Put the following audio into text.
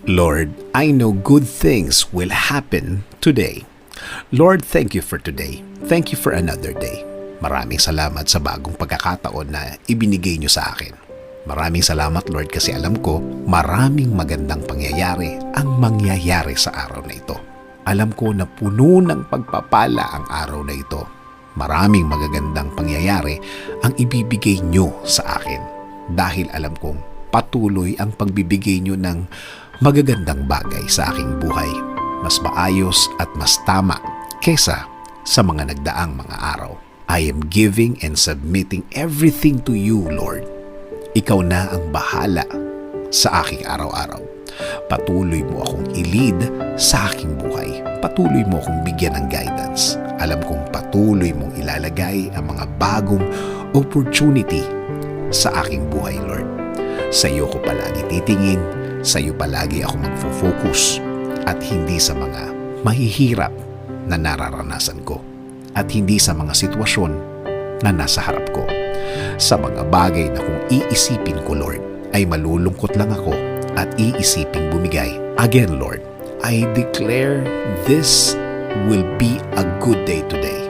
Lord, I know good things will happen today. Lord, thank you for today. Thank you for another day. Maraming salamat sa bagong pagkakataon na ibinigay niyo sa akin. Maraming salamat, Lord, kasi alam ko maraming magandang pangyayari ang mangyayari sa araw na ito. Alam ko na puno ng pagpapala ang araw na ito. Maraming magagandang pangyayari ang ibibigay niyo sa akin. Dahil alam kong patuloy ang pagbibigay niyo ng magagandang bagay sa aking buhay. Mas maayos at mas tama kesa sa mga nagdaang mga araw. I am giving and submitting everything to you, Lord. Ikaw na ang bahala sa aking araw-araw. Patuloy mo akong i-lead sa aking buhay. Patuloy mo akong bigyan ng guidance. Alam kong patuloy mong ilalagay ang mga bagong opportunity sa aking buhay, Lord. Sa iyo ko palagi titingin, sa iyo palagi ako magfo-focus at hindi sa mga mahihirap na nararanasan ko at hindi sa mga sitwasyon na nasa harap ko. Sa mga bagay na kung iisipin ko, Lord, ay malulungkot lang ako at iisiping bumigay. Again, Lord, I declare this will be a good day today.